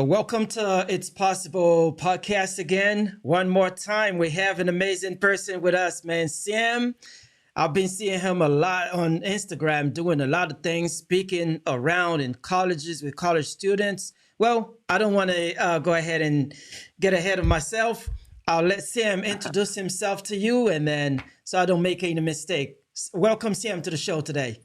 Welcome to It's Possible podcast again. One more time, we have an amazing person with us, man. Sam, I've been seeing him a lot on Instagram, doing a lot of things, speaking around in colleges with college students. Well, I don't want to go ahead and get ahead of myself. I'll let Sam introduce himself to you, and then so I don't make any mistake. Welcome, Sam, to the show today.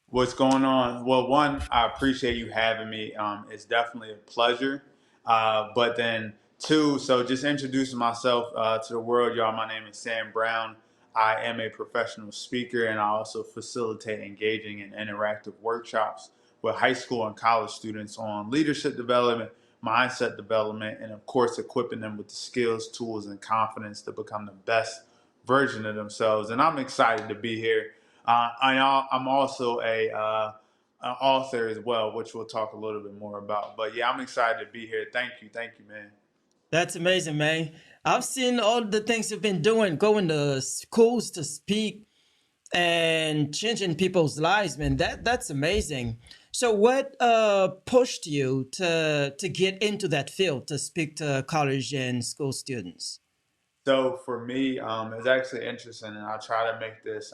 What's going on? Well, one, I appreciate you having me. It's definitely a pleasure. But then two, so just introducing myself to the world, y'all. My name is Sam Browm. I am a professional speaker, and I also facilitate engaging in interactive workshops with high school and college students on leadership development, mindset development, and of course, equipping them with the skills, tools, and confidence to become the best version of themselves. And I'm excited to be here. I'm also an author as well, which we'll talk a little bit more about. But yeah, I'm excited to be here. Thank you, man. That's amazing, man. I've seen all the things you've been doing, going to schools to speak and changing people's lives, man. That's amazing. So, what pushed you to get into that field to speak to college and school students? So for me, it's actually interesting, and I'll try to make this,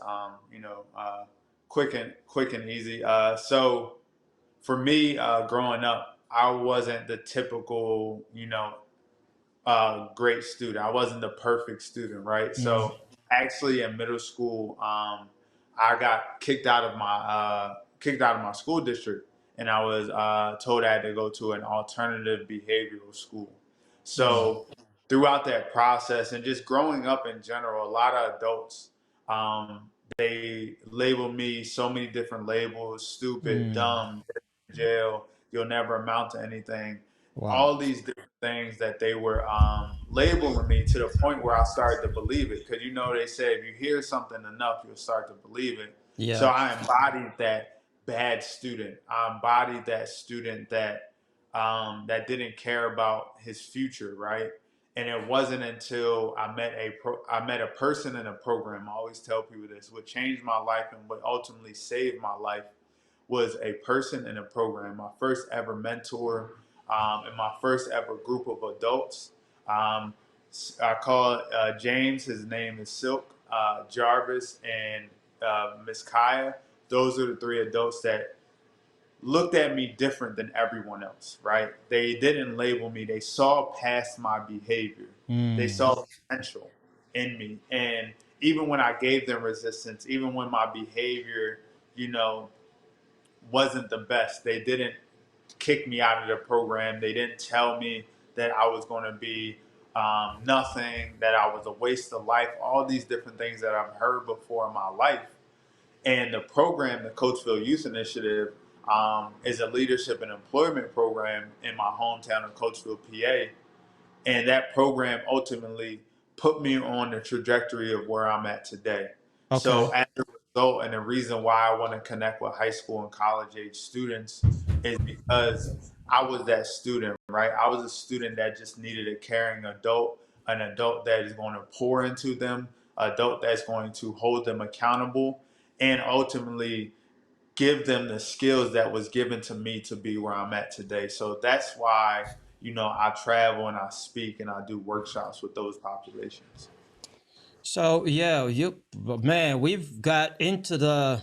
quick and easy. So for me, growing up, I wasn't the typical, great student. I wasn't the perfect student, right? Mm. So actually, in middle school, I got kicked out of my school district, and I was told I had to go to an alternative behavioral school. Mm. So throughout that process, and just growing up in general, a lot of adults they labeled me so many different labels: stupid, Mm. dumb, jail, you'll never amount to anything. Wow. All these different things that they were labeling me, to the point where I started to believe it. Because they say if you hear something enough, you'll start to believe it. So Yeah. I embodied that bad student. I embodied that student that didn't care about his future, right? And it wasn't until I met a person in a program. I always tell people this: what changed my life and what ultimately saved my life was a person in a program. My first ever mentor, and my first ever group of adults. Um, I call James. His name is Silk, Jarvis, and Miss Kaya. Those are the three adults that looked at me different than everyone else, right? They didn't label me. They saw past my behavior. They Mm. saw potential in me. And even when I gave them resistance, even when my behavior, you know, wasn't the best, they didn't kick me out of the program. They didn't tell me that I was going to be nothing, that I was a waste of life, all these different things that I've heard before in my life. And the program, the Coachville Youth Initiative, is a leadership and employment program in my hometown of Coachville, PA. And that program ultimately put me on the trajectory of where I'm at today. So Okay. as a result, and the reason why I want to connect with high school and college age students is because I was that student, right? I was a student that just needed a caring adult, an adult that is going to pour into them, an adult that's going to hold them accountable, and ultimately give them the skills that was given to me to be where I'm at today. So that's why, I travel and I speak and I do workshops with those populations. So yeah, you man, we've got into the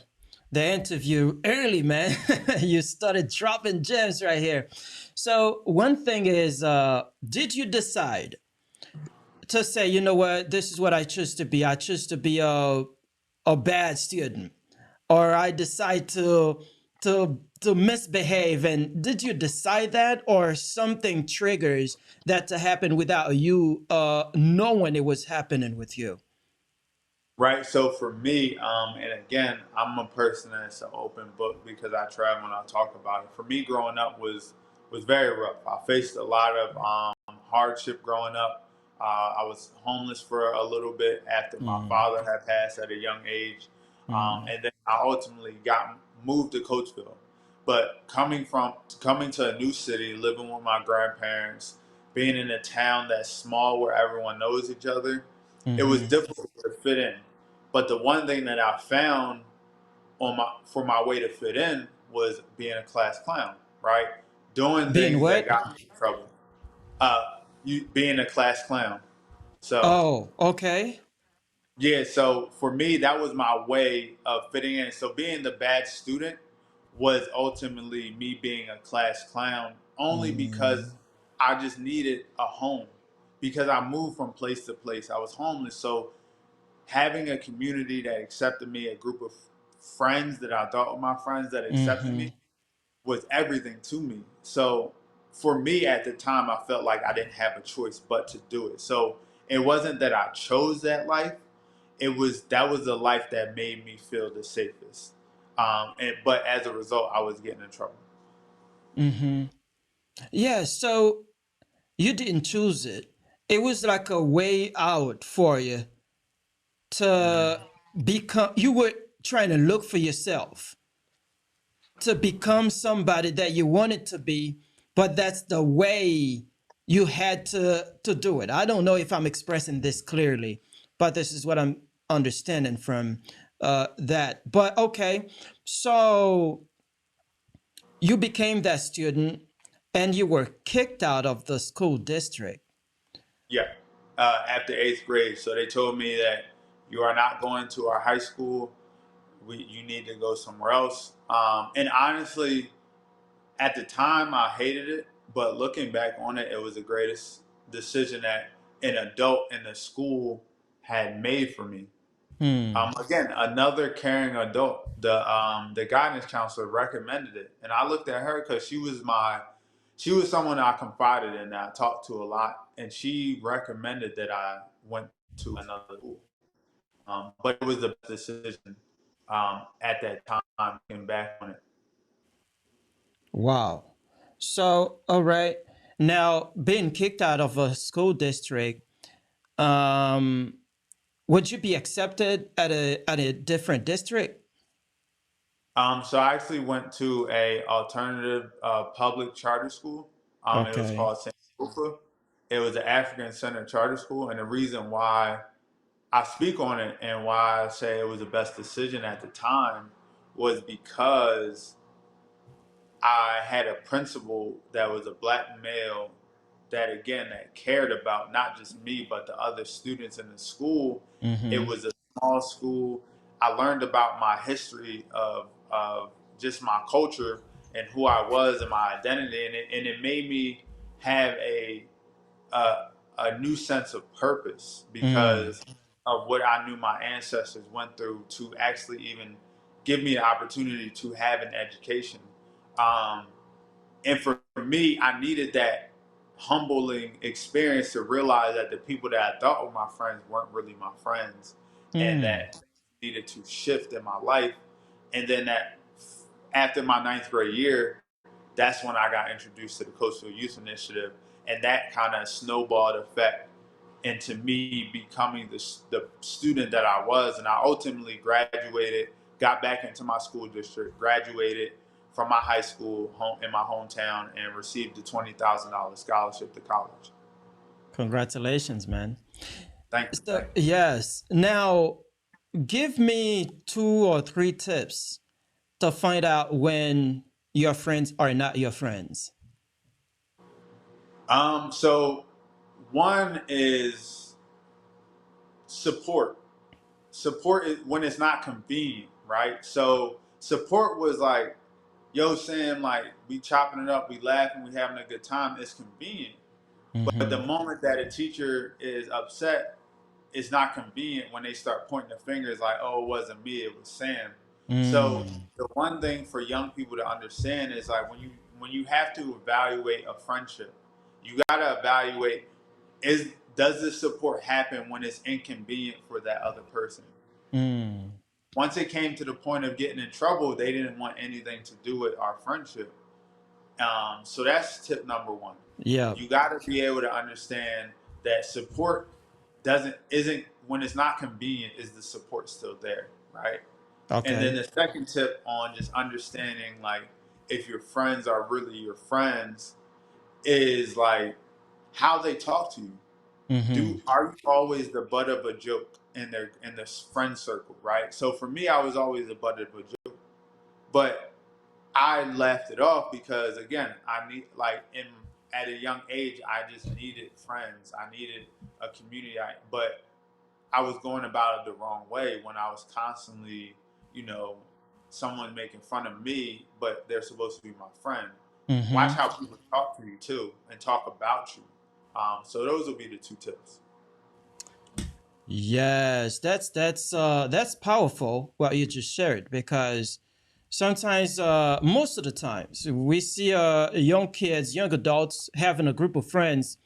interview early, man. You started dropping gems right here. So one thing is, did you decide to say, you know what, this is what I choose to be? I choose to be a bad student, or I decide to misbehave. And did you decide that, or something triggers that to happen without you knowing it was happening with you? Right. So for me, and again, I'm a person that's an open book because I travel and I talk about it. For me, growing up was very rough. I faced a lot of hardship growing up. I was homeless for a little bit after my Mm. father had passed at a young age, Mm. and then I ultimately got moved to Coachville. But coming to a new city, living with my grandparents, being in a town that's small where everyone knows each other, it was Mm-hmm. difficult to fit in. But the one thing that I found for my way to fit in was being a class clown, right? doing Being things that what? got me in trouble. Uh, you being a class clown. So Oh, okay. yeah, so for me, that was my way of fitting in. So being the bad student was ultimately me being a class clown, only because Mm, I just needed a home. Because I moved from place to place, I was homeless. So having a community that accepted me, a group of friends that I thought were my friends that accepted mm-hmm, me, was everything to me. So for me at the time, I felt like I didn't have a choice but to do it. So it wasn't that I chose that life. That was the life that made me feel the safest. But as a result, I was getting in trouble. mm-hmm. Yeah, so you didn't choose it. It was like a way out for you to Mm. become, you were trying to look for yourself, to become somebody that you wanted to be, but that's the way you had to do it. I don't know if I'm expressing this clearly, but this is what I'm understanding from that. But okay, so you became that student and you were kicked out of the school district. Yeah, after eighth grade, so they told me that you are not going to our high school. You need to go somewhere else. And honestly, at the time, I hated it, but looking back on it, it was the greatest decision that an adult in the school had made for me. Hmm. Again, another caring adult. The guidance counselor recommended it, and I looked at her because she was someone I confided in that I talked to a lot, and she recommended that I went to another school. But it was the best decision at that time. Looking back on it. Wow. So, all right. Now, being kicked out of a school district, um, would you be accepted at a different district? So I actually went to a alternative public charter school. It was Okay. called St. Lucia. It was an African centered charter school, and the reason why I speak on it and why I say it was the best decision at the time was because I had a principal that was a black male that again that cared about not just me but the other students in the school. It Mm-hmm. was a small school. I learned about my history of just my culture and who I was and my identity, and it made me have a a new sense of purpose Mm. because of what I knew my ancestors went through to actually even give me the opportunity to have an education. Um, and for me, I needed that humbling experience to realize that the people that I thought were my friends weren't really my friends, and Mm. that things needed to shift in my life. And then that after my ninth grade year, that's when I got introduced to the Coastal Youth Initiative, and that kind of snowballed effect into me becoming the student that I was. And I ultimately graduated, got back into my school district, graduated from my high school home in my hometown, and received a $20,000 scholarship to college. Congratulations, man. Thank you, So, thank you. yes. Now, give me 2 or 3 tips to find out when your friends are not your friends. So one is support. Support is when it's not convenient, right? So support was like, yo, Sam, like we chopping it up, we laughing, we having a good time. It's convenient. But the Mm-hmm. moment that a teacher is upset, it's not convenient when they start pointing the fingers like, oh, it wasn't me, it was Sam. So Mm. the one thing for young people to understand is like when you have to evaluate a friendship, you gotta evaluate is does this support happen when it's inconvenient for that other person? Mm. Once it came to the point of getting in trouble, they didn't want anything to do with our friendship. So that's tip number one. Yeah. You got to be able to understand that support doesn't isn't when it's not convenient. Is the support still there, right? And then Okay. the second tip on just understanding like if your friends are really your friends is like how they talk to you. Mm-hmm. Do are you always the butt of a joke in this friend circle, right? So for me, I was always the butt of a joke, but I laughed it off because again, I need like in at a young age, I just needed friends. I needed a community. But I was going about it the wrong way when I was constantly, you know, someone making fun of me, but they're supposed to be my friend. Watch Mm-hmm. how people talk to you too and talk about you. So those would be the two tips. Yes, that's powerful what you just shared because sometimes most of the times we see young kids, young adults having a group of friends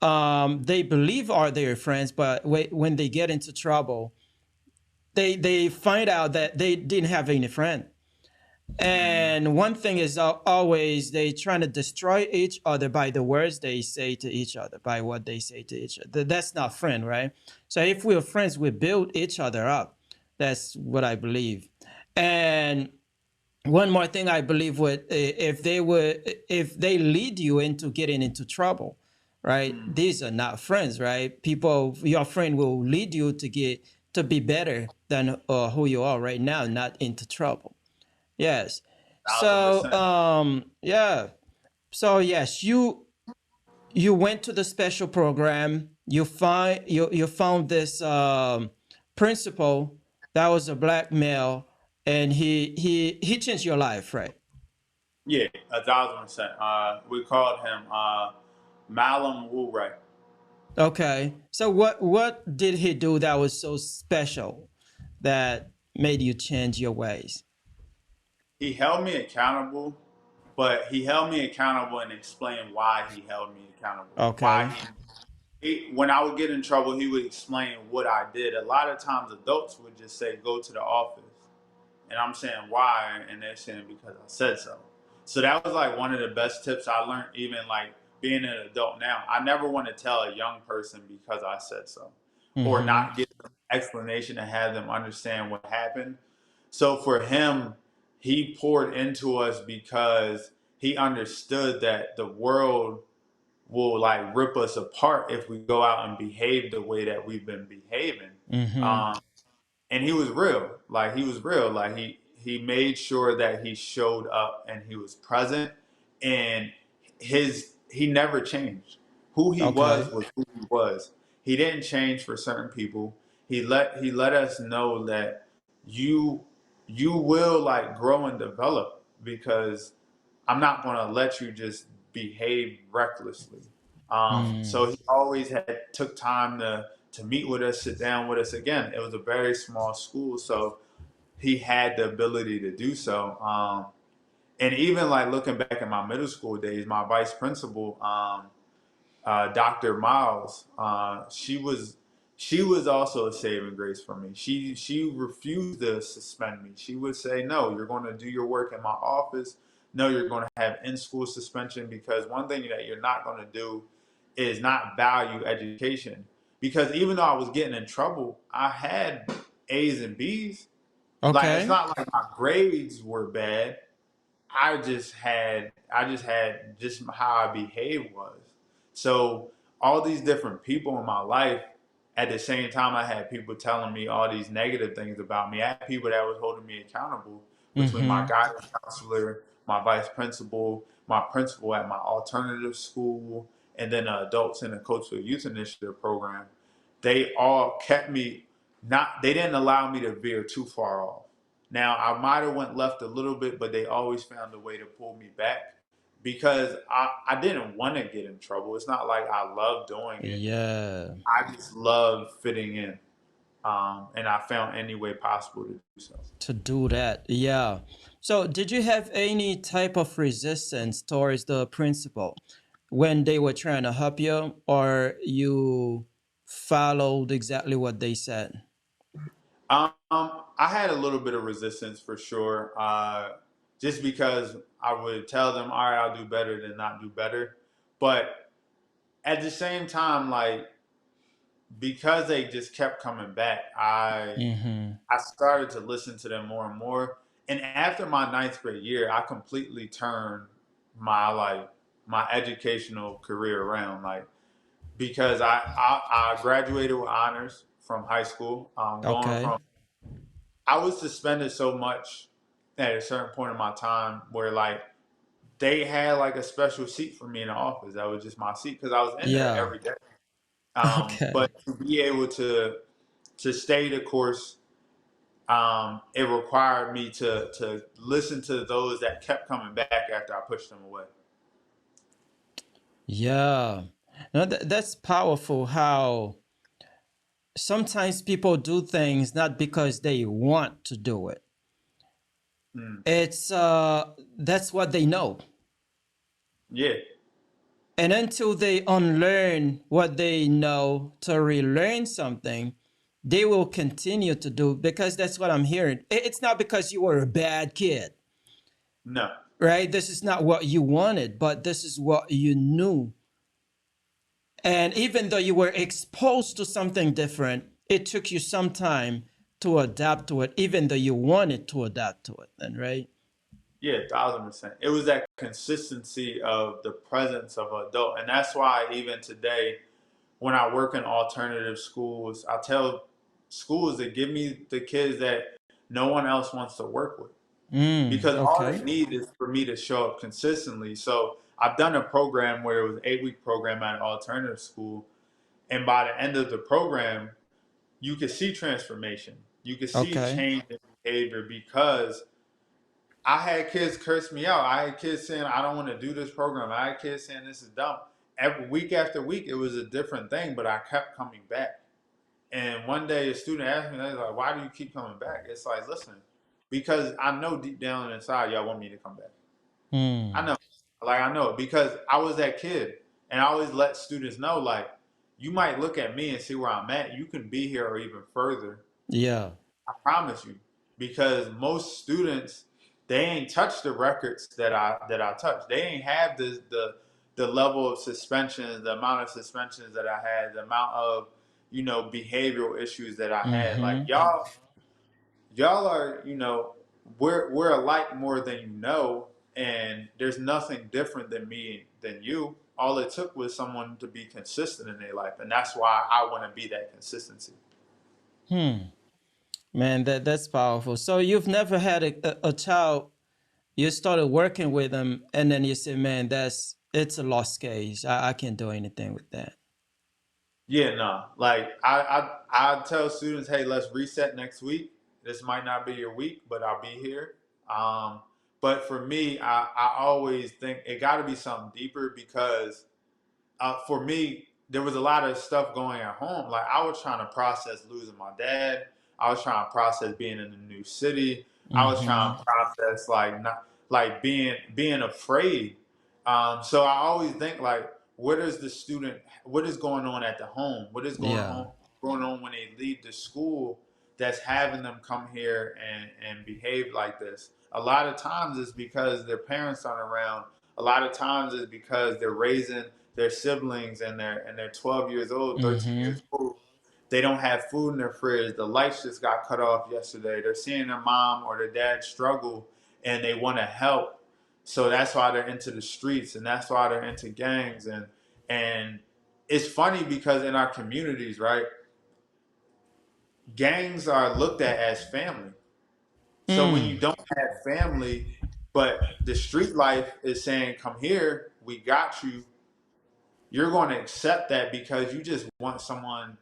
they believe are their friends, but when they get into trouble, they find out that they didn't have any friend. Mm, And one thing is always they trying to destroy each other by the words they say to each other, by what they say to each other. That's not friend, right? So if we're friends, we build each other up. That's what I believe. And one more thing I believe would if they lead you into getting into trouble, right? mm, These are not friends, right? People, your friend will lead you to get to be better than who you are right now, not into trouble. Yes. thousand So percent. yeah. So yes, you went to the special program. You found this principal that was a black male, and he changed your life, right? Yeah, 1,000%. We called him Malum Woolray. Okay. So what did he do that was so special that made you change your ways? He held me accountable, but he held me accountable and explained why he held me accountable. Okay. When I would get in trouble, he would explain what I did. A lot of times, adults would just say, "Go to the office," and I'm saying why, and they're saying because I said so. So that was like one of the best tips I learned, even like being an adult now. I never want to tell a young person because I said so, or Mm-hmm. not give them explanation to have them understand what happened. So for him, he poured into us because he understood that the world will like rip us apart if we go out and behave the way that we've been behaving. Mm-hmm. Um, and he was real. Like he was real. Like he made sure that he showed up and he was present, and he never changed. Who he Okay. was who he was. He didn't change for certain people. He let us know that you you will like grow and develop because I'm not going to let you just behave recklessly. So Mm. he always had took time to meet with us, sit down with us. Again, it was a very small school, so he had the ability to do so. And even like looking back at my middle school days, my vice principal, Dr. Miles, she was also a saving grace for me. She refused to suspend me. She would say, "No, you're going to do your work in my office. No, you're going to have in school suspension because one thing that you're not going to do is not value education. Because even though I was getting in trouble, I had A's and B's. Like it's Okay. not like my grades were bad. I just had just how I behaved was. So all these different people in my life, at the same time I had people telling me all these negative things about me. I had people that was holding me accountable between my Mm-hmm. guidance counselor, my vice principal, my principal at my alternative school, and then the adults in the Coach for Youth Initiative program. They all kept me not they didn't allow me to veer too far off. Now I might have went left a little bit, but they always found a way to pull me back because I didn't want to get in trouble. It's not like I love doing it. Yeah. I just love fitting in, and I found any way possible to do so. To do that. Yeah. So, did you have any type of resistance towards the principal when they were trying to help you, or you followed exactly what they said? I had a little bit of resistance for sure, just because I would tell them, "All right, I'll do better than not do better," but at the same time, like because they just kept coming back, Mm-hmm. I started to listen to them more and more. And after my ninth grade year, I completely turned my like my educational career around. Like because I graduated with honors from high school. Going Okay. from I was suspended so much at a certain point in my time where like they had like a special seat for me in the office. That was just my seat because I was in there Yeah. every day. Okay. But to be able to stay the course, it required me to listen to those that kept coming back after I pushed them away. Yeah. No, that's powerful how sometimes people do things not because they want to do it. Mm. It's that's what they know. Yeah, And until they unlearn what they know to relearn something, they will continue to do because that's what I'm hearing. It's not because you were a bad kid, no, right? This is not what you wanted, but this is what you knew. And even though you were exposed to something different, it took you some time to adapt to it, even though you wanted to adapt to it, then, right? yeah, 1,000%. It was that consistency of the presence of an adult, and that's why even today, when I work in alternative schools, I tell schools to give me the kids that no one else wants to work with because all they Okay. need is for me to show up consistently. So I've done a program where it was an 8-week program at an alternative school, and by the end of the program, you could see transformation. You could see Okay. change in behavior because I had kids curse me out. I had kids saying, I don't want to do this program. I had kids saying, this is dumb. Every week after week, it was a different thing, but I kept coming back. And one day a student asked me, they was like, why do you keep coming back? It's like, listen, because I know deep down inside y'all want me to come back. I Hmm. know. Like I know because I was that kid. And I always let students know, like, you might look at me and see where I'm at. You can be here or even further. Yeah. I promise you. Because most students, they ain't touched the records that I touched. They ain't have the level of suspensions, the amount of suspensions that I had, the amount of, behavioral issues that I had. Like Mm-hmm. y'all are, we're alike more than you know, and there's nothing different than me than you. All it took was someone to be consistent in their life, and that's why I want to be that consistency. Hmm. Man, that's powerful. So you've never had a child, you started working with them, and then you say, man, it's a lost case. I can't do anything with that. Yeah, no. Like I tell students, hey, let's reset next week. This might not be your week, but I'll be here. Um, but for me, I always think it got to be something deeper because for me, there was a lot of stuff going at home. Like I was trying to process losing my dad. I was trying to process being in a new city. I was trying Mm-hmm. to process like not like being afraid. So I always think like, what is the student? What is going on at the home? What is Yeah. going on when they leave the school that's having them come here and behave like this? A lot of times it's because their parents aren't around. A lot of times it's because they're raising their siblings and they're 12 years old, 13 Mm-hmm. years old. They don't have food in their fridge. The lights just got cut off yesterday. They're seeing their mom or their dad struggle and they want to help. So that's why they're into the streets and that's why they're into gangs and it's funny because in our communities, right, gangs are looked at as family. So when you Mm. don't have family, but the street life is saying, come here, we got you, you're going to accept that because you just want someone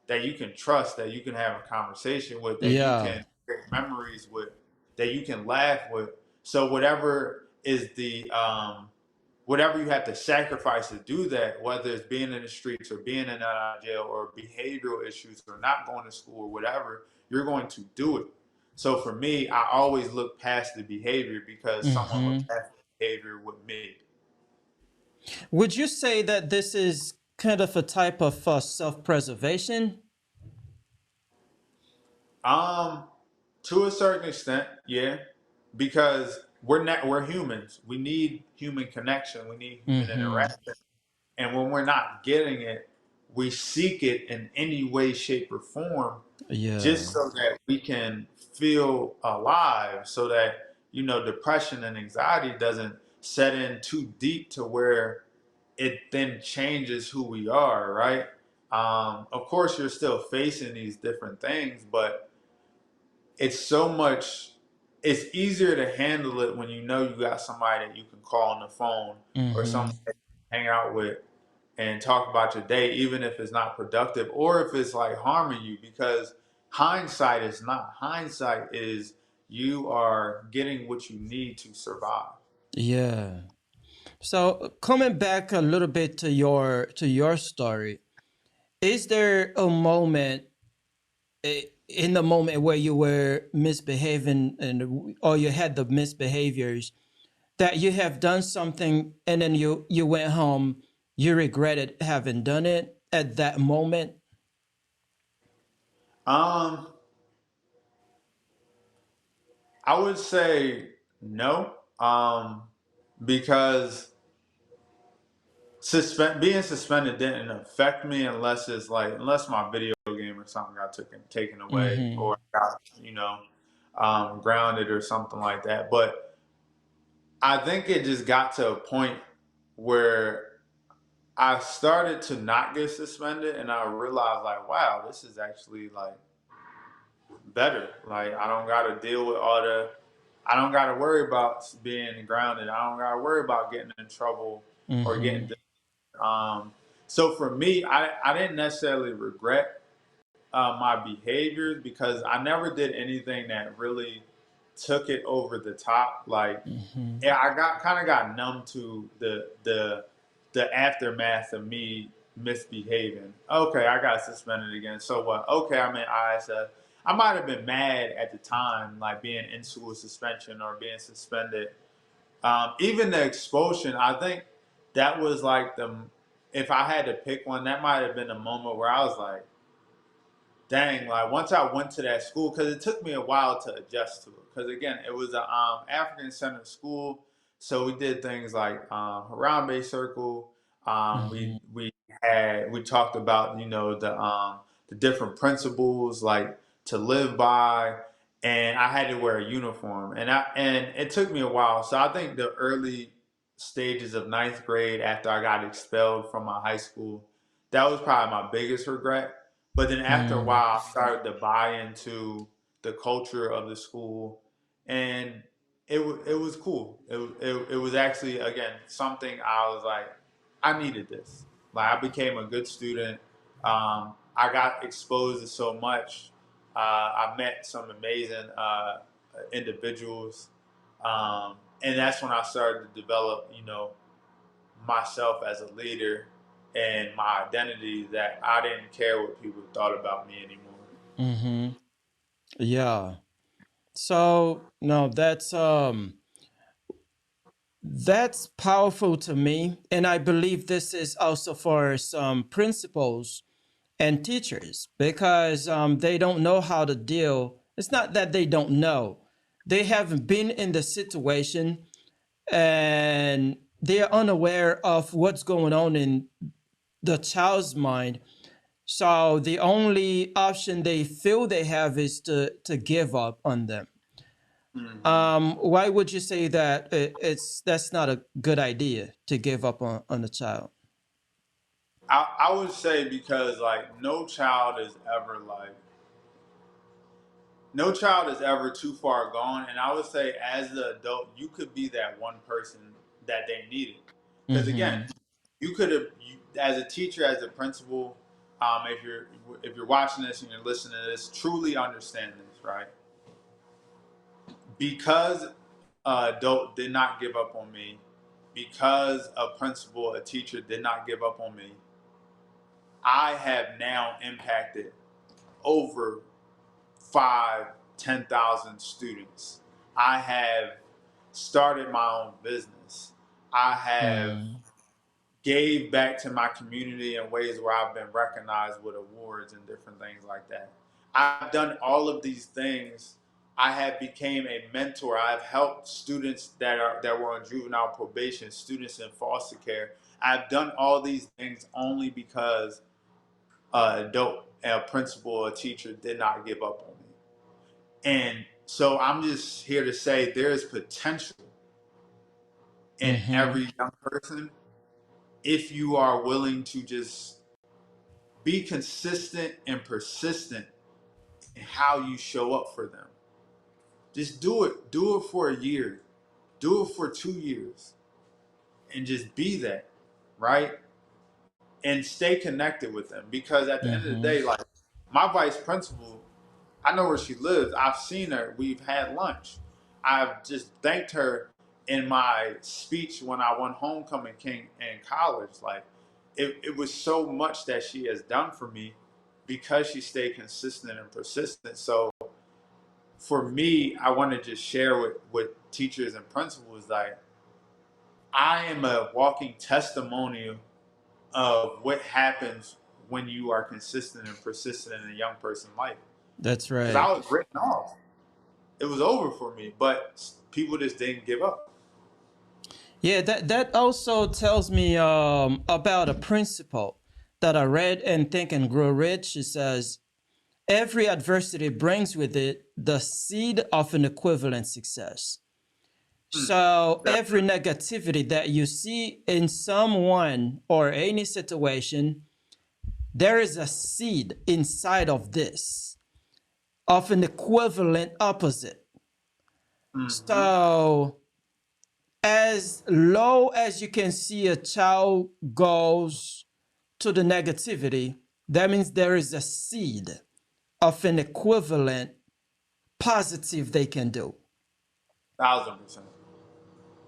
that you can trust, that you can have a conversation with, that you Yeah. can create memories with, that you can laugh with. So whatever is whatever you have to sacrifice to do that, whether it's being in the streets or being in and out of jail or behavioral issues or not going to school or whatever, you're going to do it. So for me, I always look past the behavior because someone Mm-hmm. looked past the behavior with me. Would you say that this is kind of a type of self-preservation? Um, to a certain extent, yeah, because we're humans. We need human connection. We need human Mm-hmm. interaction. And when we're not getting it, we seek it in any way, shape, or form, Yeah. just so that we can feel alive. So that depression and anxiety doesn't set in too deep to where it then changes who we are. Right. Of course, you're still facing these different things, but it's so much it's easier to handle it when you know you got somebody that you can call on the phone or Mm-hmm. somebody that you hang out with and talk about your day, even if it's not productive or if it's like harming you, because hindsight is not. Hindsight is you are getting what you need to survive. Yeah. So coming back a little bit to your story, is there a moment in the moment where you were misbehaving and or you had the misbehaviors that you have done something and then you went home, you regretted having done it at that moment? Um, I would say no, because being suspended didn't affect me unless it's like unless my video game or something got taken away Mm-hmm. or got grounded or something like that. But I think it just got to a point where I started to not get suspended, and I realized like, wow, this is actually like better. Like I don't got to deal with all the, I don't got to worry about being grounded. I don't got to worry about getting in trouble or Mm-hmm. getting. So for me, I didn't necessarily regret my behaviors because I never did anything that really took it over the top. Like, Mm-hmm. yeah, I got kind of got numb to the aftermath of me misbehaving. Okay, I got suspended again. So what? Okay, I'm in ISF. I might have been mad at the time, like being in school suspension or being suspended. Even the expulsion, I think that was like the, if I had to pick one, that might have been a moment where I was like, dang, like once I went to that school, because it took me a while to adjust to it. Because again, it was a African centered school, so we did things like Harambe Circle. Mm-hmm. We talked about the different principles like to live by, and I had to wear a uniform, and it took me a while. So I think the early stages of ninth grade after I got expelled from my high school, that was probably my biggest regret, but then after a while, I started to buy into the culture of the school, and it was cool. It was actually again something I was like, I needed this. Like I became a good student. I got exposed to so much. I met some amazing individuals, and that's when I started to develop, myself as a leader and my identity that I didn't care what people thought about me anymore. Mm-hmm. Yeah. So no, that's powerful to me, and I believe this is also for some principals and teachers because they don't know how to deal. It's not that they don't know; they haven't been in the situation and they're unaware of what's going on in the child's mind. So the only option they feel they have is to give up on them. Hmm. Why would you say that that's not a good idea to give up on a child? I would say because like no child is ever too far gone, and I would say as the adult you could be that one person that they needed, because again Mm-hmm. you could have as a teacher, as a principal, if you're watching this and you're listening to this, truly understand this, right? Because adult did not give up on me, because a principal, a teacher did not give up on me, I have now impacted over 10,000 students. I have started my own business. I have Mm-hmm. gave back to my community in ways where I've been recognized with awards and different things like that. I've done all of these things. I have became a mentor. I've helped students that were on juvenile probation, students in foster care. I've done all these things only because a principal, a teacher did not give up on me. And so I'm just here to say there is potential in Mm-hmm. every young person if you are willing to just be consistent and persistent in how you show up for them. Just do it. Do it for a year. Do it for 2 years, and just be that, right? And stay connected with them, because at the end of the Mm-hmm. day, like my vice principal, I know where she lives. I've seen her. We've had lunch. I've just thanked her in my speech when I won homecoming king in college. Like it was so much that she has done for me because she stayed consistent and persistent. So for me, I want to just share with teachers and principals, like I am a walking testimonial of what happens when you are consistent and persistent in a young person's life. That's Because I right. was written off. It was over for me, but people just didn't give up. Yeah, that also tells me about a principle that I read in Think and Grow Rich. It says, every adversity brings with it the seed of an equivalent success. Mm, So that, every negativity that you see in someone or any situation, there is a seed inside of this of an equivalent opposite. mm-hmm. So as low as you can see a child goes to the negativity, that means there is a seed of an equivalent positive they can do. 1,000%.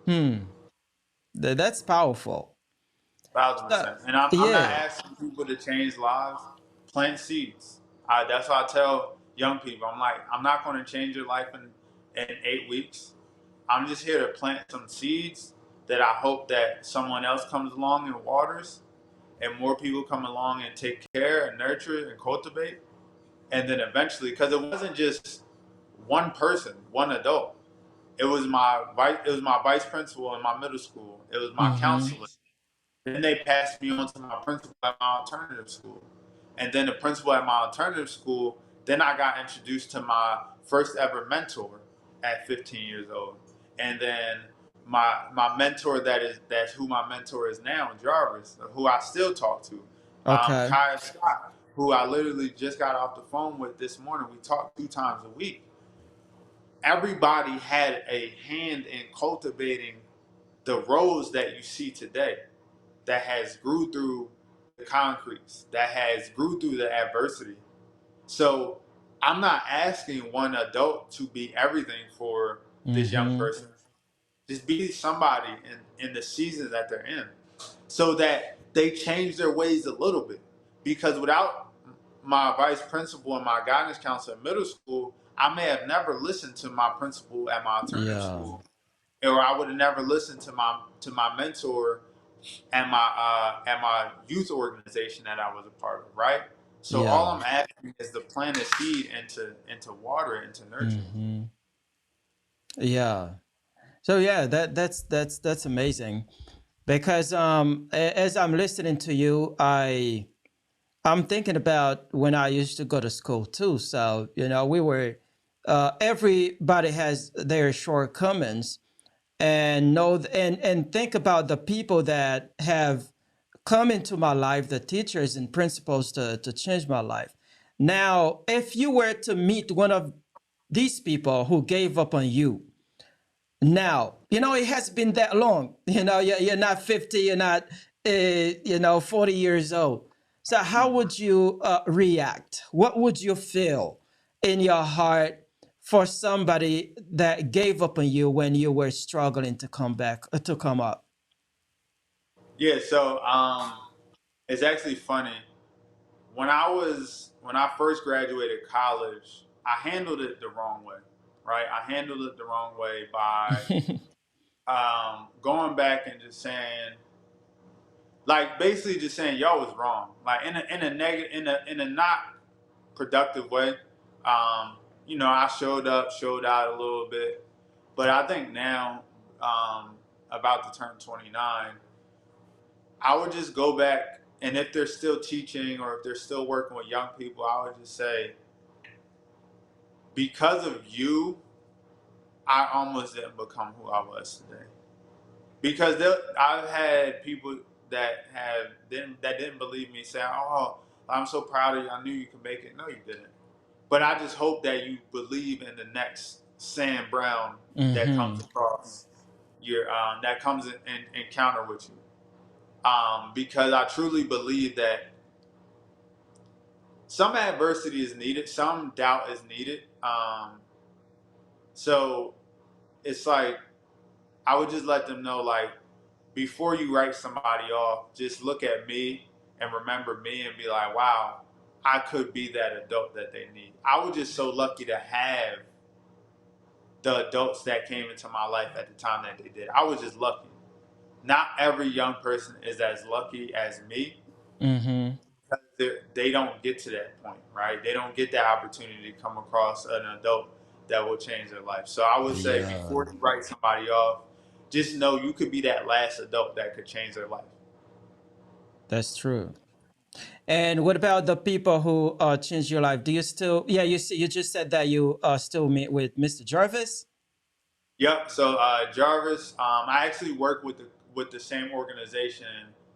Hmm. That's powerful. Thousand So, percent. And I'm not yeah. asking people to change lives. Plant seeds. That's what I tell young people. I'm like, I'm not going to change your life in 8 weeks. I'm just here to plant some seeds that I hope that someone else comes along and waters, and more people come along and take care and nurture and cultivate. And then eventually, because it wasn't just one person, one adult. It was my vice principal in my middle school. It was my Mm-hmm. counselor. Then they passed me on to my principal at my alternative school. And then the principal at my alternative school, then I got introduced to my first ever mentor at 15 years old. And then my mentor that's who my mentor is now, Jarvis, who I still talk to. Okay. Kaya Scott, who I literally just got off the phone with this morning. We talk 2 times a week. Everybody had a hand in cultivating the roles that you see today, that has grew through the concretes, that has grew through the adversity. So I'm not asking one adult to be everything for this young Mm-hmm. person. Just be somebody in the season that they're in, so that they change their ways a little bit. Because without my vice principal and my guidance counselor in middle school, I may have never listened to my principal at my alternative Yeah. school, or I would have never listened to my mentor at my youth organization that I was a part of, right? So all Yeah. I'm asking is to plant a seed into water, into nurture. Mm-hmm. Yeah. So yeah, that's amazing because as I'm listening to you, I'm thinking about when I used to go to school too. So we were everybody has their shortcomings, and and think about the people that have come into my life, the teachers and principals to change my life. Now, if you were to meet one of these people who gave up on you, now, it has been that long. You're not 50, you're not, 40 years old. So, how would you react? What would you feel in your heart for somebody that gave up on you when you were struggling to come back, to come up? Yeah, so it's actually funny. When I first graduated college, I handled it the wrong way, right? I handled it the wrong way by going back and just saying, like, basically just saying y'all was wrong, like in a negative, in a not productive way. Um, I showed up, showed out a little bit, but I think now, about to turn 29, I would just go back, and if they're still teaching or if they're still working with young people, I would just say, because of you, I almost didn't become who I was today. Because I've had people that didn't believe me, saying, "Oh, I'm so proud of you. I knew you could make it." No, you didn't. But I just hope that you believe in the next sand brown that comes Mm-hmm. across your that comes in encounter with you. Because I truly believe that some adversity is needed, some doubt is needed. So it's like I would just let them know, like, before you write somebody off, just look at me and remember me and be like, wow, I could be that adult that they need. I was just so lucky to have the adults that came into my life at the time that they did. I was just lucky. Not every young person is as lucky as me. Mm-hmm. They don't get to that point, right? They don't get that opportunity to come across an adult that will change their life. So I would say Yeah, before you write somebody off, just know you could be that last adult that could change their life. that's true. And what about the people who changed your life? Do you still? Yeah, you just said that you still meet with Mr. Jarvis. Yep. So Jarvis, I actually work with the same organization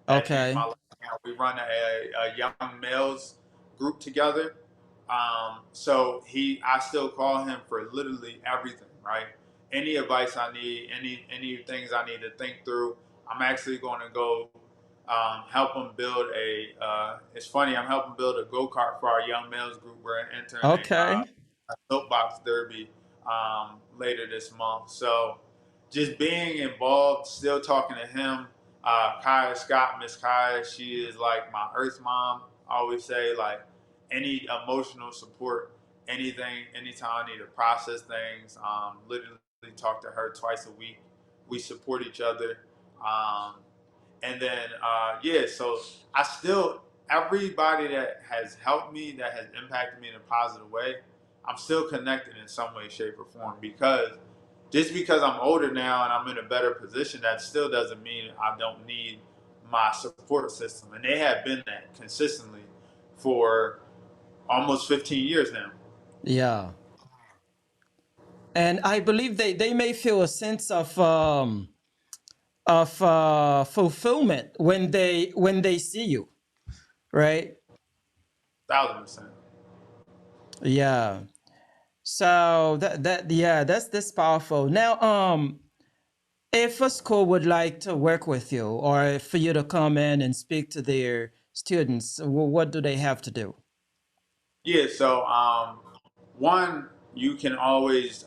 that changed my Okay. life. Now, we run a young males group together. So I still call him for literally everything. Right. Any advice I need, any things I need to think through, I'm actually going to go help him build a. It's funny. I'm helping build a go kart for our young males group. We're entering Okay. a soapbox derby later this month. So just being involved, still talking to him. Kaya Scott, Miss Kaya, she is like my earth mom. I always say, like, any emotional support, anything, anytime I need to process things, literally talk to her twice a week. We support each other. Um, and then, yeah, so I still, everybody that has helped me, that has impacted me in a positive way, I'm still connected in some way, shape, or form. Because just because I'm older now and I'm in a better position, that still doesn't mean I don't need my support system. And they have been that consistently for almost 15 years now. Yeah. And I believe they may feel a sense of fulfillment when they see you, right? 1000%. Yeah. So yeah, that's powerful. Now, if a school would like to work with you, or for you to come in and speak to their students, what do they have to do? Yeah, so one, you can always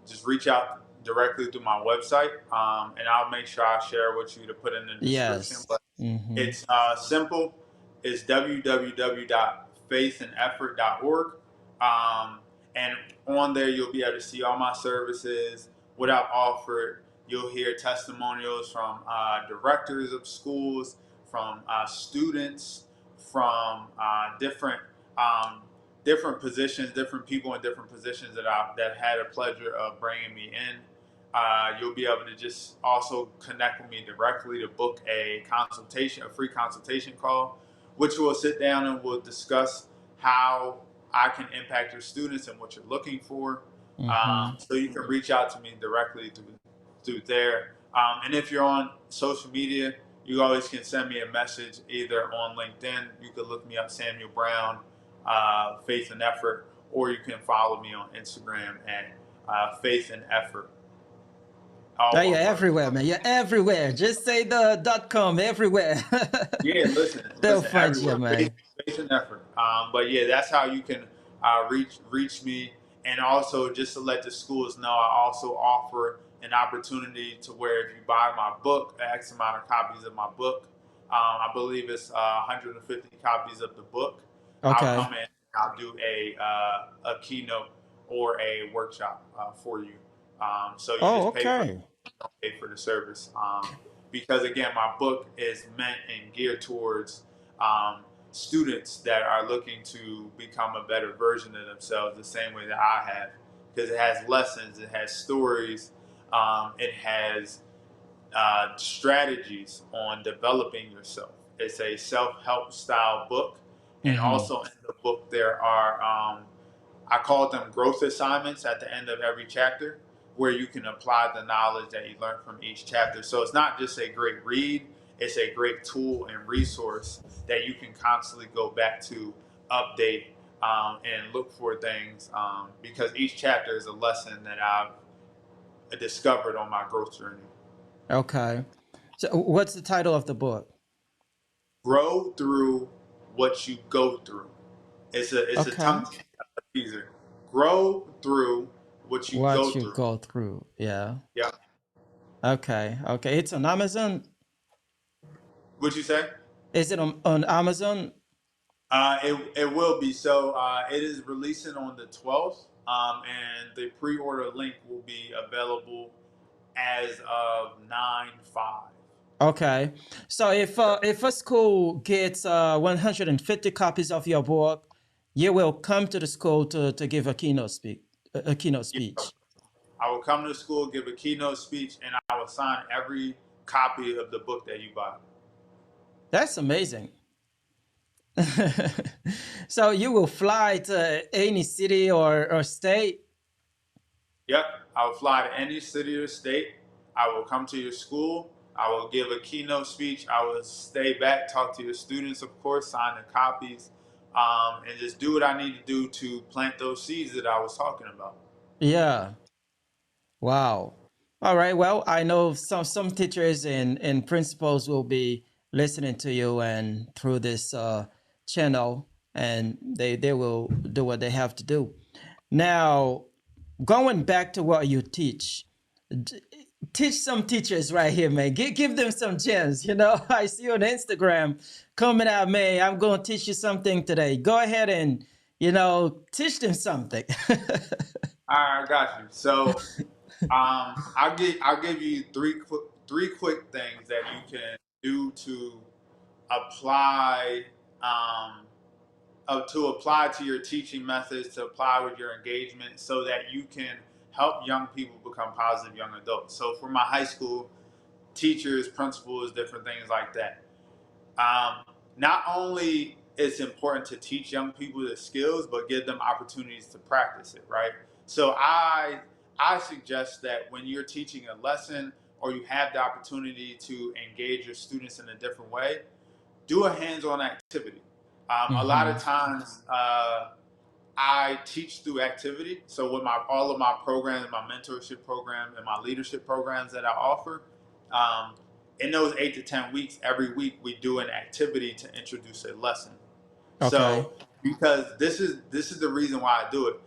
just reach out directly through my website, and I'll make sure I share with you to put in the description. Yes. But Mm-hmm. it's simple. It's www.faithandeffort.org. Um, and on there, you'll be able to see all my services, what I've offered. You'll hear testimonials from directors of schools, from students, from um, different positions, different people in different positions that had a pleasure of bringing me in. You'll be able to just also connect with me directly to book a consultation, a free consultation call, which we'll sit down and we'll discuss how I can impact your students and what you're looking for. Mm-hmm. So you can reach out to me directly through there. And if you're on social media, you always can send me a message either on LinkedIn. You can look me up, Samuel Browm, Faith and Effort, or you can follow me on Instagram at Faith and Effort, Oh, all you're one word. everywhere, man. You're everywhere. Just say the .com everywhere. Yeah, listen, They'll listen, find you, everywhere, faith, man. faith and effort. But yeah, that's how you can reach me, and also just to let the schools know, I also offer an opportunity to where if you buy my book, X amount of copies of my book, I believe it's 150 copies of the book. I'll Okay. come in, I'll do a keynote or a workshop for you. So you Oh, just okay. pay for the service. Because again, my book is meant and geared towards students that are looking to become a better version of themselves, the same way that I have. Because it has lessons, it has stories, it has strategies on developing yourself. It's a self-help style book, and Mm-hmm. also in the book there are I call them growth assignments at the end of every chapter where you can apply the knowledge that you learn from each chapter. So it's not just a great read, it's a great tool and resource that you can constantly go back to, update, and look for things because each chapter is a lesson that I've discovered on my growth journey. Okay. So what's the title of the book? Grow through what you go through. It's a Okay. tongue teaser. Grow through what you What go you through. go through. Yeah. Yeah. Okay. Okay. It's on Amazon. What'd you say? Is it on Amazon? It will be. So it is releasing on the 12th, and the pre-order link will be available as of 9/5. Okay. So if a school gets 150 copies of your book, you will come to the school to give a keynote Yeah. speech. I will come to school, give a keynote speech, and I will sign every copy of the book that you buy. That's amazing. So you will fly to any city or state? Yep, I will fly to any city or state. I will come to your school. I will give a keynote speech. I will stay back, talk to your students, of course, sign the copies, and just do what I need to do to plant those seeds that I was talking about. Yeah. Wow. All right. Well, I know some teachers and principals will be listening to you and through this channel, and they will do what they have to do. Now, going back to what you teach, teach some teachers right here, man. Give them some gems. You know, I see you on Instagram coming out, man. I'm going to teach you something today. Go ahead and teach them something. All right, I got you. So I'll give you three quick things that you can do apply um, to apply to your teaching methods, to apply with your engagement, so that you can help young people become positive young adults. So for my high school teachers, principals, different things like that. Not only is it important to teach young people the skills, but give them opportunities to practice it, right? So I suggest that when you're teaching a lesson or you have the opportunity to engage your students in a different way, do a hands-on activity. A lot of Mm-hmm. times, I teach through activity. So with all of my programs, my mentorship program, and my leadership programs that I offer, um, in those 8 to 10 weeks, every week we do an activity to introduce a lesson. Okay. So because this is the reason why I do it,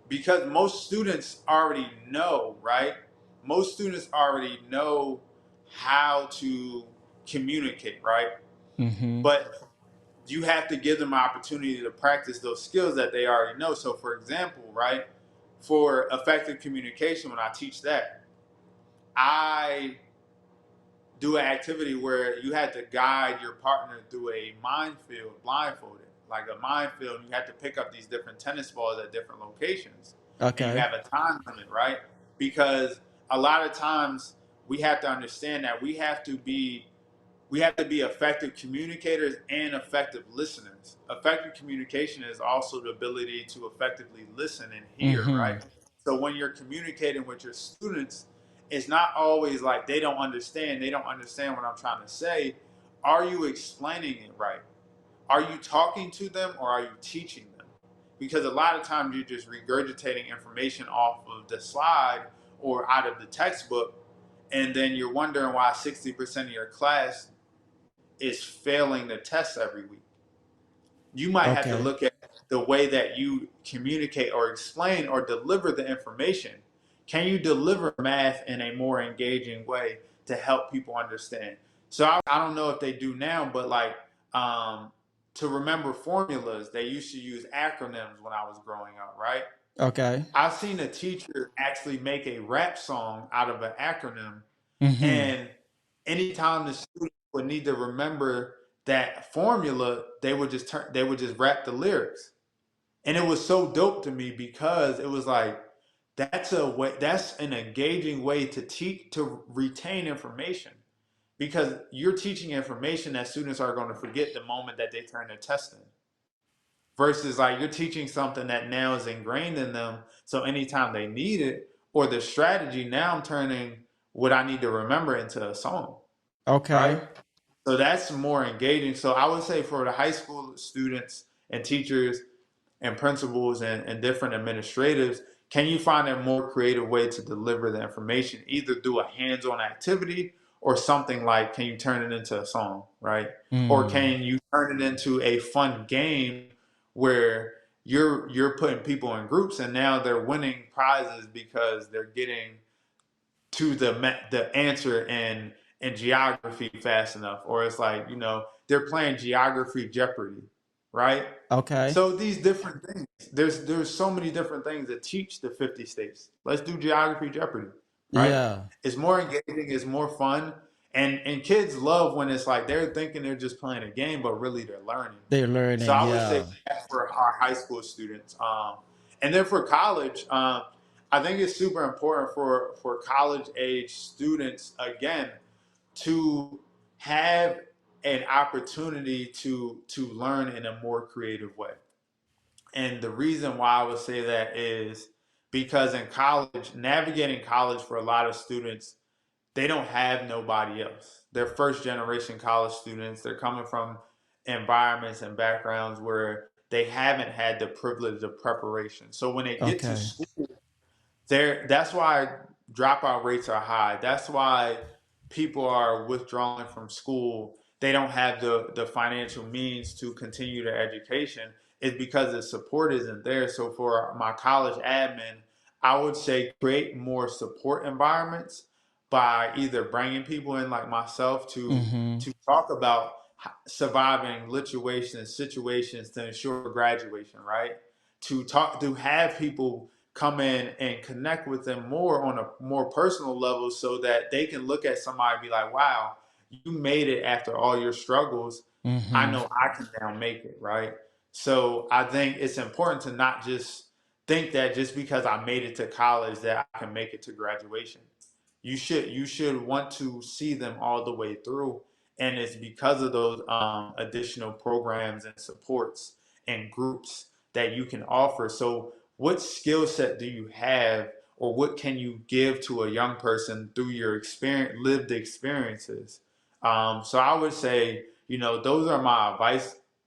because most students already know, right? Most students already know how to communicate, right? Mm-hmm. But you have to give them an opportunity to practice those skills that they already know. So, for example, right, for effective communication, when I teach that, I do an activity where you had to guide your partner through a minefield blindfolded, like a minefield. You have to pick up these different tennis balls at different locations, and you Okay. have a time limit, right? Because a lot of times we have to understand that we have to be effective communicators and effective listeners. Effective communication is also the ability to effectively listen and hear, Mm-hmm. right? So when you're communicating with your students, it's not always like they don't understand. They don't understand what I'm trying to say. Are you explaining it right? Are you talking to them or are you teaching them? Because a lot of times you're just regurgitating information off of the slide or out of the textbook, and then you're wondering why 60% of your class is failing the test every week. You might have to Okay. look at the way that you communicate or explain or deliver the information. Can you deliver math in a more engaging way to help people understand? So I don't know if they do now, but like to remember formulas, they used to use acronyms when I was growing up, right? Okay. I've seen a teacher actually make a rap song out of an acronym, Mm-hmm. and anytime the student would need to remember that formula, they would just rap the lyrics. And it was so dope to me because it was like that's an engaging way to teach, to retain information, because you're teaching information that students are going to forget the moment that they turn their test in, versus like you're teaching something that now is ingrained in them, so anytime they need it, or the strategy, now I'm turning what I need to remember into a song, right? Okay. So that's more engaging. So I would say for the high school students and teachers, and principals and different administrators, can you find a more creative way to deliver the information, either through a hands-on activity or something like, can you turn it into a song, right? Or Mm. can you turn it into a fun game where you're putting people in groups and now they're winning prizes because they're getting to the answer in geography fast enough, or it's like, they're playing geography Jeopardy, right? Okay. So these different things, there's so many different things that teach the 50 states. Let's do geography Jeopardy, right? Yeah. It's more engaging, it's more fun, and kids love when it's like they're thinking they're just playing a game, but really they're learning. They're So learning. I would say Yeah. that for our high school students, and then for college, I think it's super important for college age students again to have an opportunity to learn in a more creative way. And the reason why I would say that is because in college, navigating college for a lot of students, they don't have nobody else. They're first generation college students. They're coming from environments and backgrounds where they haven't had the privilege of preparation. So when they get to Okay. school, that's why dropout rates are high. That's why people are withdrawing from school. They don't have the financial means to continue their education. It's because the support isn't there. So for my college admin, I would say create more support environments by either bringing people in like myself Mm-hmm. to talk about surviving situations to ensure graduation, right? To have people come in and connect with them more on a more personal level so that they can look at somebody and be like, wow, you made it after all your struggles. I Mm-hmm. know I can now make it, right? So I think it's important to not just think that just because I made it to college that I can make it to graduation. You should want to see them all the way through, and it's because of those additional programs and supports and groups that you can offer. So what skill set do you have, or what can you give to a young person through your lived experiences? So I would say, those are my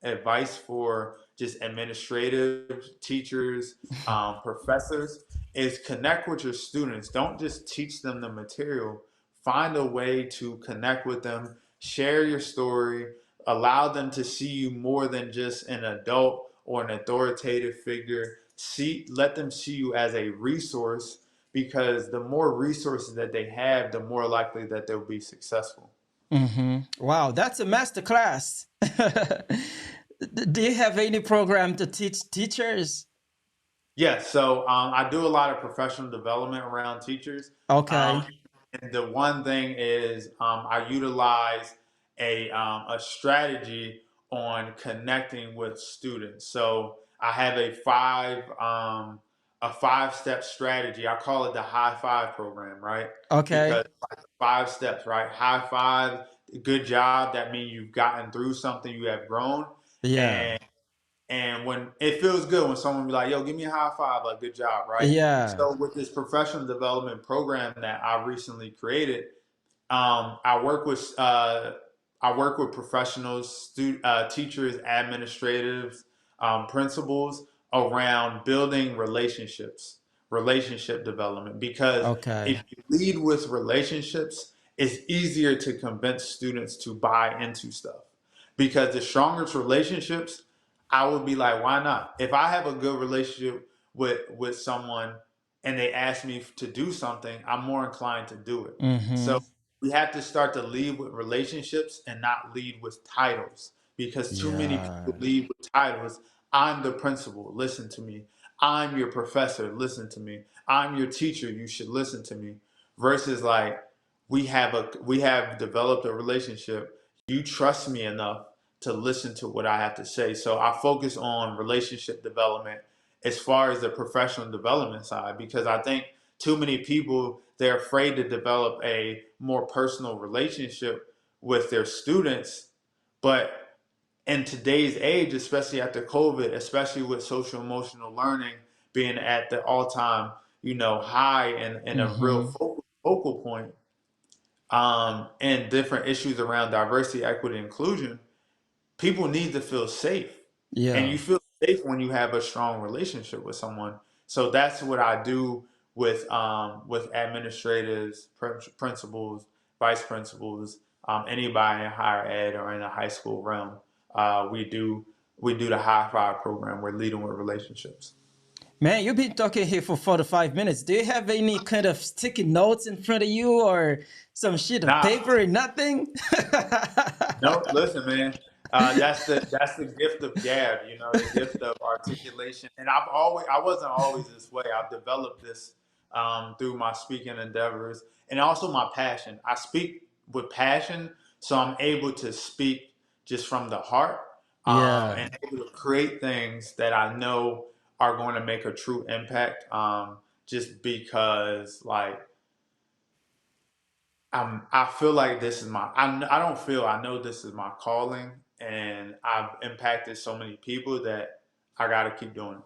advice for just administrative teachers, professors, is connect with your students. Don't just teach them the material. Find a way to connect with them, share your story, allow them to see you more than just an adult or an authoritative figure. Let them see you as a resource, because the more resources that they have, the more likely that they'll be successful. Mm-hmm. Wow, that's a master class. Do you have any program to teach teachers? Yeah, so I do a lot of professional development around teachers. Um, Okay. and the one thing is I utilize a strategy on connecting with students. So I have a 5-step strategy. I call it the high five program, right? Okay. Because 5 steps, right? High five, good job. That means you've gotten through something, you have grown, Yeah. and when it feels good when someone be like, "Yo, give me a high five, like good job," right? Yeah. So with this professional development program that I recently created, I work with professionals, teachers, administrators, principals around building relationship development. Because Okay. if you lead with relationships, it's easier to convince students to buy into stuff. Because the strongest relationships, I would be like, why not? If I have a good relationship with someone and they ask me to do something, I'm more inclined to do it. Mm-hmm. So we have to start to lead with relationships and not lead with titles, because too many people Yeah. lead with titles. I'm the principal, listen to me. I'm your professor, listen to me. I'm your teacher, you should listen to me. Versus like, we have developed a relationship. You trust me enough to listen to what I have to say. So I focus on relationship development as far as the professional development side, because I think too many people, they're afraid to develop a more personal relationship with their students. But in today's age, especially after COVID, especially with social emotional learning being at the all-time, high and a real Mm-hmm. focal point, and different issues around diversity, equity, inclusion, people need to feel safe. And Yeah. you feel safe when you have a strong relationship with someone. So that's what I do with administrators, principals, vice principals, anybody in higher ed or in the high school realm. We do the high five program. We're leading with relationships. Man, you've been talking here for 45 minutes. Do you have any kind of sticky notes in front of you or some sheet of Nah, paper or nothing? no, listen, man. That's the gift of gab, the gift of articulation. And I wasn't always this way. I've developed this through my speaking endeavors and also my passion. I speak with passion, so I'm able to speak just from the heart, Yeah. and able to create things that I know are going to make a true impact. Just because, like, I feel like this is I don't feel, I know this is my calling, and I've impacted so many people that I got to keep doing it.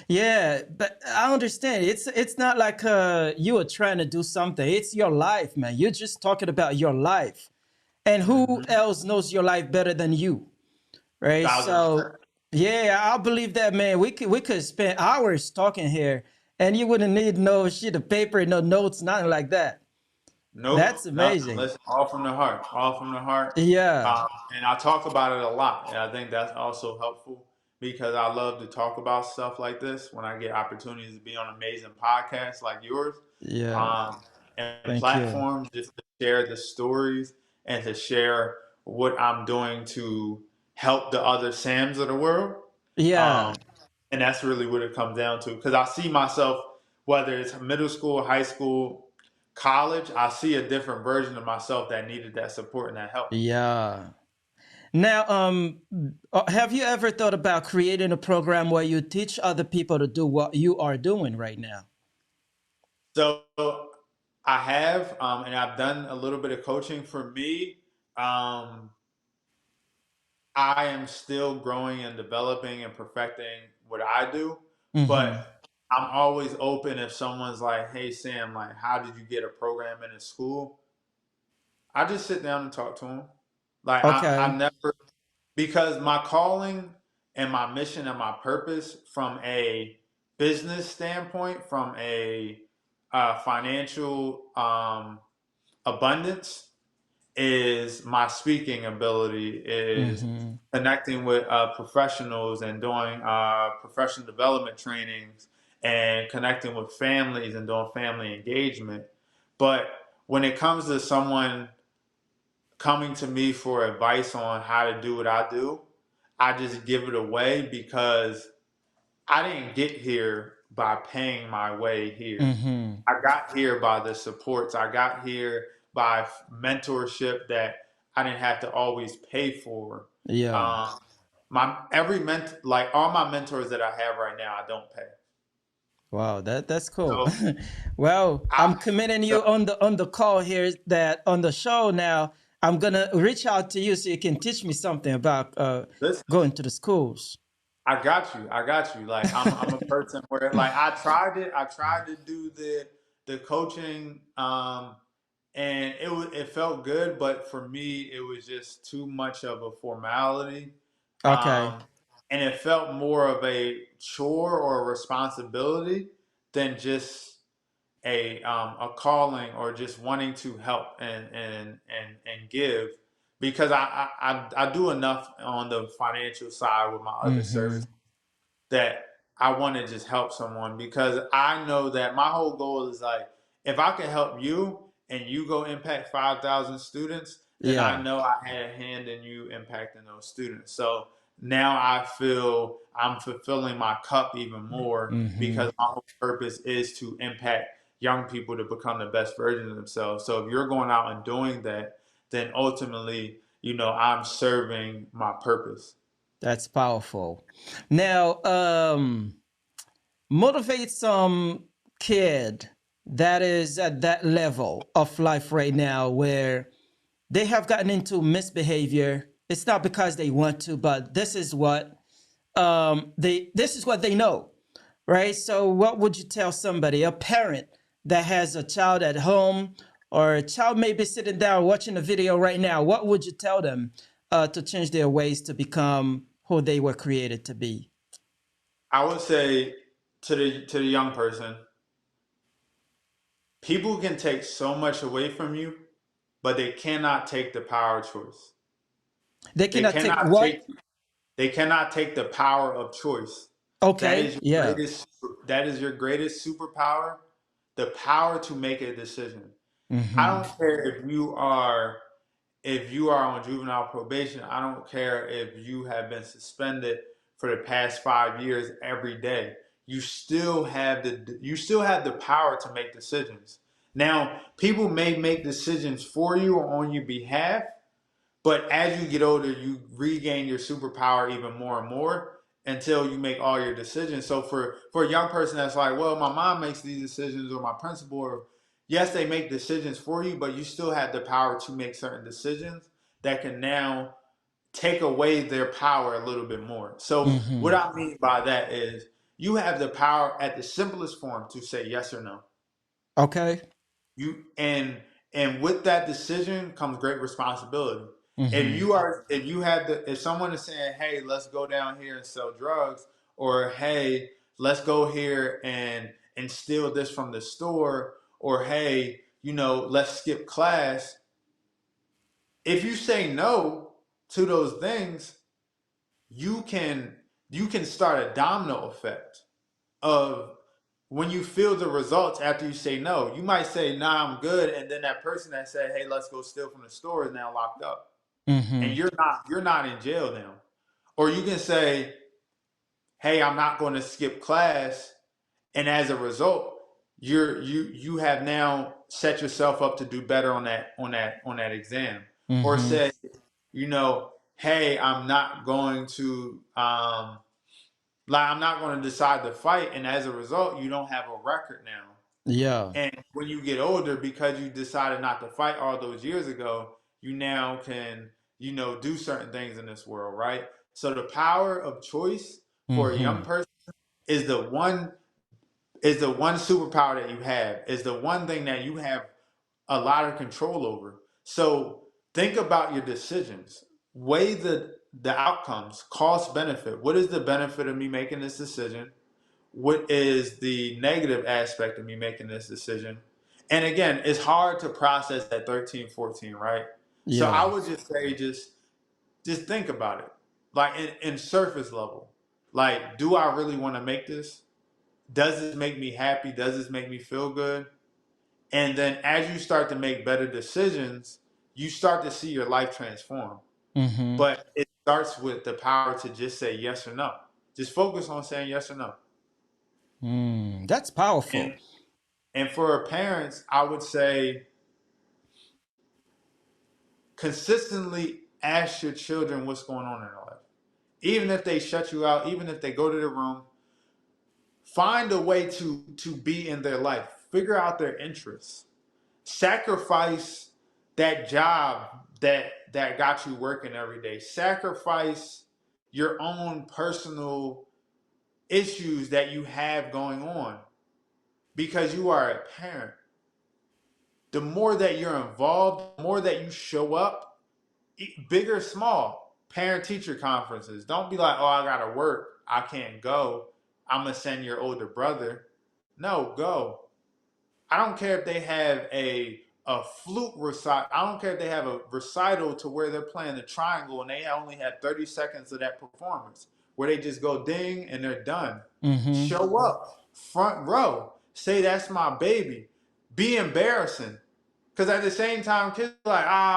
Yeah, but I understand. It's not like you are trying to do something. It's your life, man. You're just talking about your life. And who Mm-hmm. else knows your life better than you? Right? 1,000%. So, yeah, I believe that, man. We could spend hours talking here and you wouldn't need no sheet of paper, no notes, nothing like that. That's Nope, nothing. amazing. Listen, all from the heart, all from the heart. Yeah. And I talk about it a lot, and I think that's also helpful because I love to talk about stuff like this when I get opportunities to be on amazing podcasts like yours, Yeah. um, and Thank you. platforms just to share the stories and to share what I'm doing to help the other Sams of the world. Yeah. Um, and that's really what it comes down to. Because I see myself, whether it's middle school, high school, college, I see a different version of myself that needed that support and that help. Yeah. Now, have you ever thought about creating a program where you teach other people to do what you are doing right now? So I have, and I've done a little bit of coaching. For me, um, I am still growing and developing and perfecting what I do, Mm-hmm. but I'm always open if someone's like, "Hey Sam, like, how did you get a program in a school?" I just sit down and talk to them. Like I Okay. never, because my calling and my mission and my purpose from a business standpoint, from a financial abundance, is my speaking ability, is Mm-hmm. connecting with professionals and doing professional development trainings and connecting with families and doing family engagement. But when it comes to someone coming to me for advice on how to do what I do, I just give it away because I didn't get here by paying my way here. Mm-hmm. I got here by the supports. I got here by mentorship that I didn't have to always pay for. Yeah. Um, my every like all my mentors that I have right now, I don't pay. Wow, that's cool. So Well, I'm I commending so you on the call here that on the show now. I'm gonna reach out to you so you can teach me something about listen. going to the schools. I got you. I got you. Like I'm a person where like I tried it. I tried to do the coaching, and it felt good, but for me it was just too much of a formality, Okay. um, and it felt more of a chore or a responsibility than just a calling or just wanting to help and give, because I do enough on the financial side with my other Mm-hmm. services that I want to just help someone, because I know that my whole goal is like, if I can help you and you go impact 5,000 students, then I Yeah. know I had a hand in you impacting those students. So now I feel I'm fulfilling my cup even more, Mm-hmm. because my whole purpose is to impact young people to become the best version of themselves. So if you're going out and doing that, then ultimately, I'm serving my purpose. That's powerful. Now, motivate some kid that is at that level of life right now where they have gotten into misbehavior. It's not because they want to, but this is what they know, right? So, what would you tell somebody, a parent that has a child at home, or a child may be sitting down watching a video right now? What would you tell them to change their ways to become who they were created to be? I would say to the young person, people can take so much away from you, but they cannot take the power of choice. They They cannot take cannot what? take they cannot take the power of choice. That is Okay. your Yeah. greatest that is your greatest superpower, the power to make a decision. I Mm-hmm. don't care if you are on juvenile probation. I don't care if you have been suspended for the past 5 years every day. You still have the power to make decisions. Now, people may make decisions for you or on your behalf, but as you get older, you regain your superpower even more and more until you make all your decisions. So for a young person that's like, well, my mom makes these decisions or my principal, or yes, they make decisions for you, but you still have the power to make certain decisions that can now take away their power a little bit more. So what Mm-hmm. I mean by that is you have the power at the simplest form to say yes or no. Okay. You and and with that decision comes great responsibility. Mm-hmm. If someone is saying, hey, let's go down here and sell drugs, or hey, let's go here and steal this from the store, or hey, let's skip class. If you say no to those things, you can you can start a domino effect of when you feel the results after you say no. You might say, nah, I'm good, and then that person that said, hey, let's go steal from the store is now locked up. And Mm-hmm. you're not in jail now. Or you can say, hey, I'm not going to skip class, and as a result, you have now set yourself up to do better on that exam. Or Mm-hmm. say, hey, I'm not going to decide to fight, and as a result, you don't have a record now. Yeah. And when you get older, because you decided not to fight all those years ago, you now can, do certain things in this world, right? So the power of choice for a young Mm-hmm. person is the one superpower that you have, is the one thing that you have a lot of control over. So think about your decisions. Weigh the outcomes, cost benefit. What is the benefit of me making this decision? What is the negative aspect of me making this decision? And again, it's hard to process at 13, 14, right? So I Yeah. would just say, just think about it. Like in surface level. Like, do I really want to make this? Does this make me happy? Does this make me feel good? And then as you start to make better decisions, you start to see your life transform. Mm-hmm. But it starts with the power to just say yes or no. Just focus on saying yes or no. That's powerful. And And for parents, I would say consistently ask your children what's going on in their life. Even if they shut you out, even if they go to the room, find a way to be in their life. Figure out their interests. Sacrifice that job that got you working every day. Sacrifice your own personal issues that you have going on because you are a parent. The more that you're involved, the more that you show up, big or small, parent teacher conferences. Don't be like, oh, I gotta work, I can't go, I'm gonna send your older brother. No, go. I don't care if they have a flute recital. I don't care if they have a recital to where they're playing the triangle and they only have 30 seconds of that performance where they just go ding and they're done. Mm-hmm. Show up front row, say that's my baby, be embarrassing. Because at the same time, kids are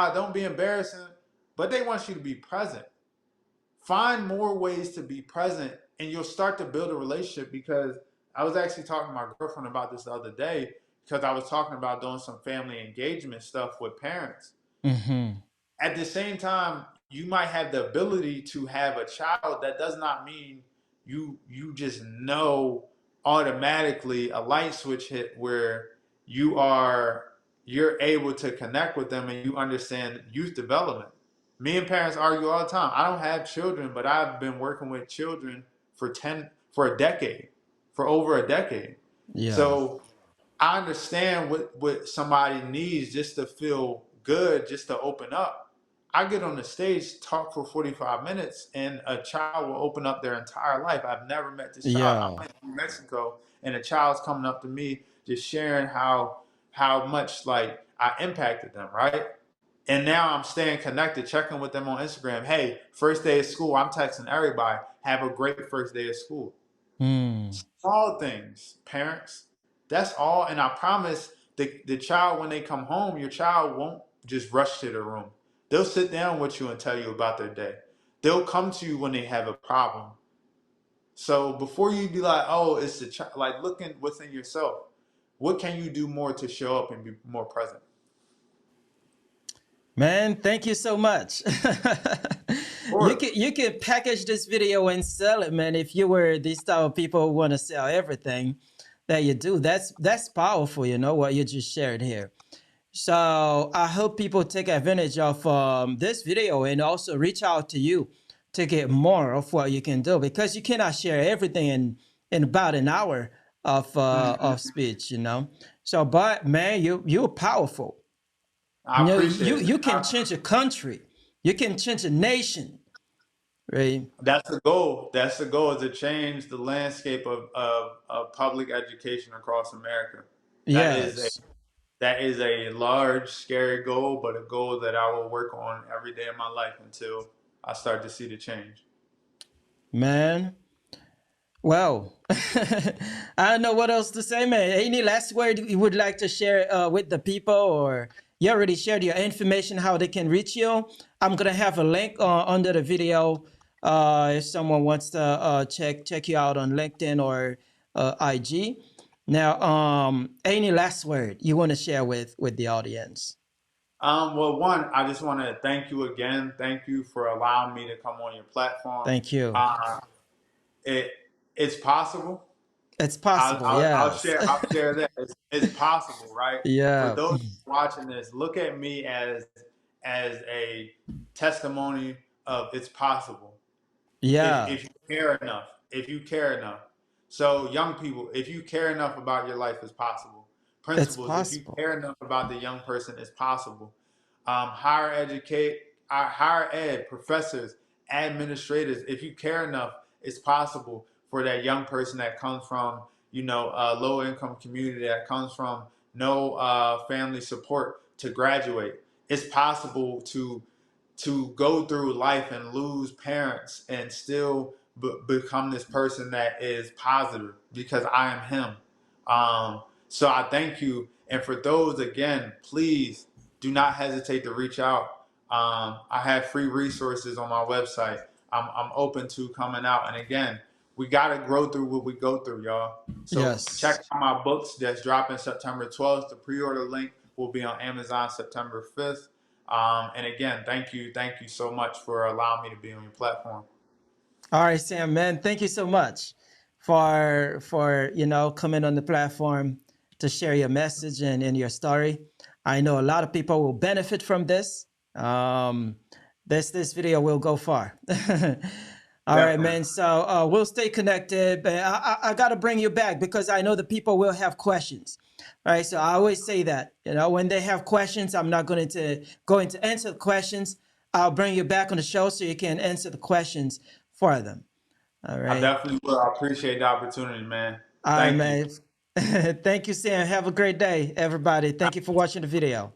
like, don't be embarrassing. But they want you to be present. Find more ways to be present, and you'll start to build a relationship. Because I was actually talking to my girlfriend about this the other day, because I was talking about doing some family engagement stuff with parents. Mm-hmm. At the same time, you might have the ability to have a child. That does not mean you just know automatically a light switch hit where you're able to connect with them and you understand youth development. Me and parents argue all the time. I don't have children, but I've been working with children for a decade, for over a decade. Yeah. So I understand what somebody needs just to feel good, just to open up. I get on the stage, talk for 45 minutes, and a child will open up their entire life. I've never met this child. Yeah. I went to Mexico, and a child's coming up to me, just sharing how much like I impacted them, right? And now I'm staying connected, checking with them on Instagram. Hey, first day of school, I'm texting everybody. Have a great first day of school. Hmm. Small things, parents. That's all. And I promise the child, when they come home, your child won't just rush to the room. They'll sit down with you and tell you about their day. They'll come to you when they have a problem. So before you be like, oh, it's the child, like looking within yourself. What can you do more to show up and be more present? Man, thank you so much. Of You course. can package this video and sell it, man. If you were these type of people who want to sell everything that you do, that's powerful. You know what you just shared here. So I hope people take advantage of this video and also reach out to you to get more of what you can do, because you cannot share everything in about an hour of Mhm. speech. You know. So, but man, you're powerful. You I know, appreciate it. you can change a country. You can change a nation, right? That's the goal. That's the goal, is to change the landscape of public education across America. That is a Yes, that is a large, scary goal, but a goal that I will work on every day of my life until I start to see the change. man. Well, I don't know what else to say, man. Any last word you would like to share with the people, or you already shared your information, how they can reach you? I'm gonna have a link under the video if someone wants to check you out on LinkedIn or IG. Now, any last word you want to share with the audience? Well, one, I just want to thank you again. Thank you for allowing me to come on your platform. Thank you. Uh, it it's possible. It's possible, I'll yes. share that. It's possible, right? For Yeah, those watching this, look at me as a testimony of it's possible. yeah, If you care enough, if you care enough. So young people, if you care enough about your life, it's possible. it's Principals, if you possible. care enough about the young person, it's possible. Higher educate, higher ed professors, administrators, if you care enough, it's possible for that young person that comes from, a low income community, that comes from no family support, to graduate. It's possible to go through life and lose parents and still become this person that is positive, because I am him. So I thank you. And for those, again, please do not hesitate to reach out. I have free resources on my website. I'm open to coming out. And again, we got to grow through what we go through, y'all. So Yes. check out my books that's dropping September 12th. The pre-order link will be on Amazon September 5th. And again, thank you so much for allowing me to be on your platform. All right, Sam, man, thank you so much for coming on the platform to share your message and your story. I know a lot of people will benefit from this. Um, this video will go far. All right, Definitely. man. So we'll stay connected, but I got to bring you back because I know the people will have questions. All right, so I always say that, when they have questions, I'm not going to answer the questions. I'll bring you back on the show so you can answer the questions for them. All I right. definitely will. I appreciate the opportunity, man. All right, Thank you. man. Thank you, Sam. Have a great day, everybody. Thank you for watching the video.